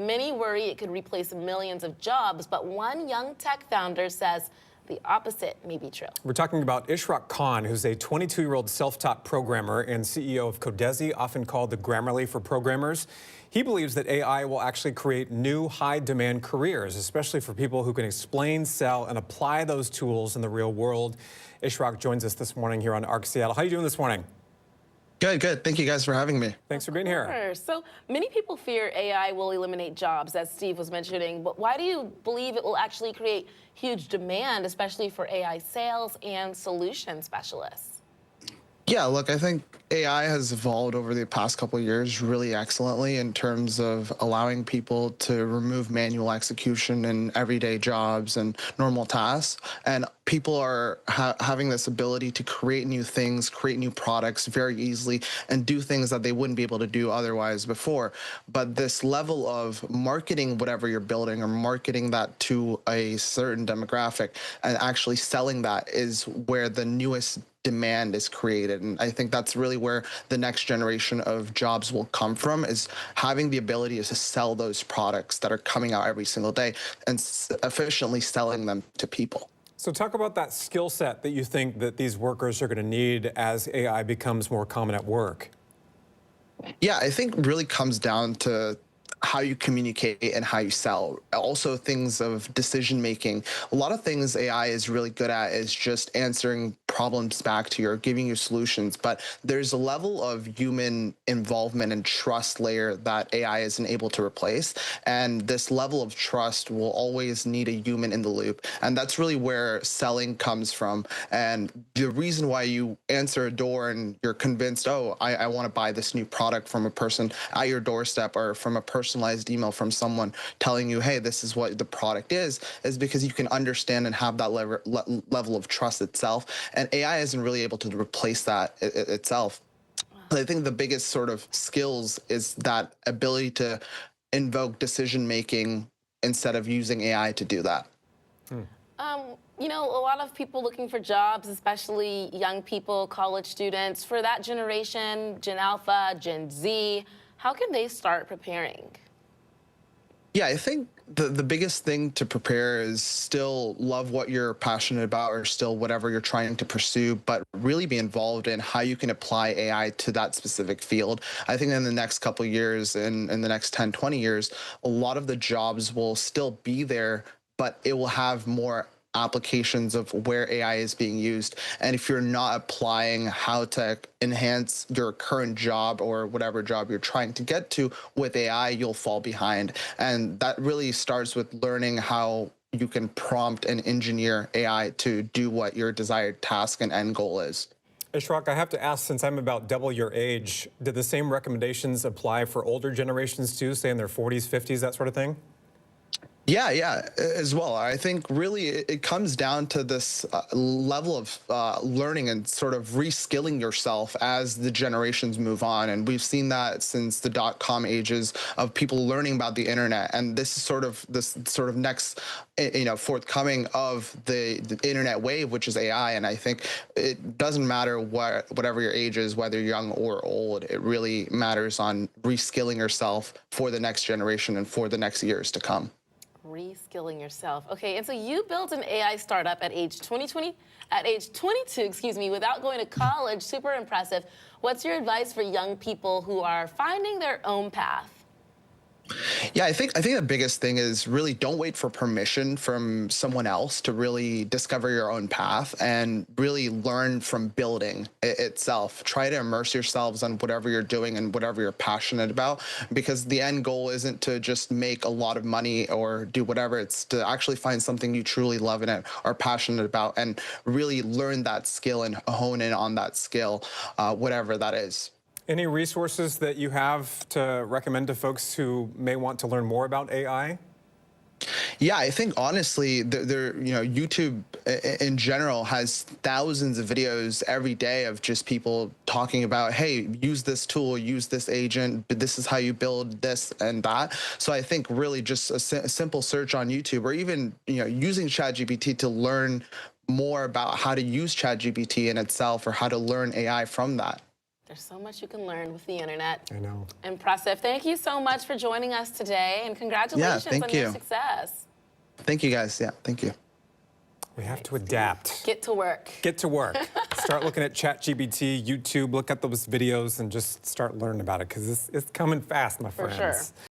Many worry it could replace millions of jobs, but one young tech founder says the opposite may be true. We're talking about Ishraq Khan, who's a 22-year-old self-taught programmer and CEO of Kodezi, often called the Grammarly for programmers. He believes that AI will actually create new high-demand careers, especially for people who can explain, sell, and apply those tools in the real world. Ishraq joins us this morning here on ARC Seattle. How are you doing this morning? Good. Thank you guys for having me. Thanks for being here. So many people fear AI will eliminate jobs, as Steve was mentioning, but why do you believe it will actually create huge demand, especially for AI sales and solution specialists? Yeah, look, I think AI has evolved over the past couple of years really excellently in terms of allowing people to remove manual execution in everyday jobs and normal tasks. And people are having this ability to create new things, create new products very easily, and do things that they wouldn't be able to do otherwise before. But this level of marketing whatever you're building or marketing that to a certain demographic and actually selling that is where the newest demand is created. And I think that's really where the next generation of jobs will come from, is having the ability to sell those products that are coming out every single day and efficiently selling them to people. So talk about that skill set that you think that these workers are going to need as AI becomes more common at work. Yeah, I think really comes down to how you communicate and how you sell. Also things of decision making. A lot of things AI is really good at is just answering problems back to you or giving you solutions, but there's a level of human involvement and trust layer that AI isn't able to replace, and this level of trust will always need a human in the loop, and that's really where selling comes from. And the reason why you answer a door and you're convinced, oh, I want to buy this new product from a person at your doorstep, or from a personalized email from someone telling you, hey, this is what the product is because you can understand and have that level of trust itself. And AI isn't really able to replace that itself. I think the biggest sort of skills is that ability to invoke decision making instead of using AI to do that. You know, a lot of people looking for jobs, especially young people, college students, for that generation, Gen Alpha, Gen Z, how can they start preparing? Yeah, I think the biggest thing to prepare is still love what you're passionate about, or still whatever you're trying to pursue, but really be involved in how you can apply AI to that specific field. I think in the next couple of years, in the next 10, 20 years, a lot of the jobs will still be there, but it will have more applications of where AI is being used. And if you're not applying how to enhance your current job or whatever job you're trying to get to with AI, you'll fall behind. And that really starts with learning how you can prompt and engineer AI to do what your desired task and end goal is. Ishraq, I have to ask, since I'm about double your age, did the same recommendations apply for older generations too, say in their 40s, 50s, that sort of thing? Yeah, as well. I think really it comes down to this level of learning and sort of reskilling yourself as the generations move on. And we've seen that since the .com ages of people learning about the internet. And this is sort of next, forthcoming of the internet wave, which is AI. And I think it doesn't matter whatever your age is, whether young or old. It really matters on reskilling yourself for the next generation and for the next years to come. Reskilling yourself. Okay, and so you built an AI startup at age 22, without going to college. Super impressive. What's your advice for young people who are finding their own path? Yeah, I think the biggest thing is really don't wait for permission from someone else to really discover your own path, and really learn from building itself. Try to immerse yourselves on whatever you're doing and whatever you're passionate about, because the end goal isn't to just make a lot of money or do whatever. It's to actually find something you truly love and are passionate about, and really learn that skill and hone in on that skill, whatever that is. Any resources that you have to recommend to folks who may want to learn more about AI? Yeah, I think honestly, YouTube in general has thousands of videos every day of just people talking about, hey, use this tool, use this agent, but this is how you build this and that. So I think really just a simple search on YouTube, or even using ChatGPT to learn more about how to use ChatGPT in itself, or how to learn AI from that. There's so much you can learn with the internet. I know. Impressive. Thank you so much for joining us today, and congratulations on your success. Thank you, guys. Yeah, thank you. We have to adapt. Get to work. Get to work. Start looking at ChatGPT, YouTube, look at those videos, and just start learning about it, because it's coming fast, my friends. For sure.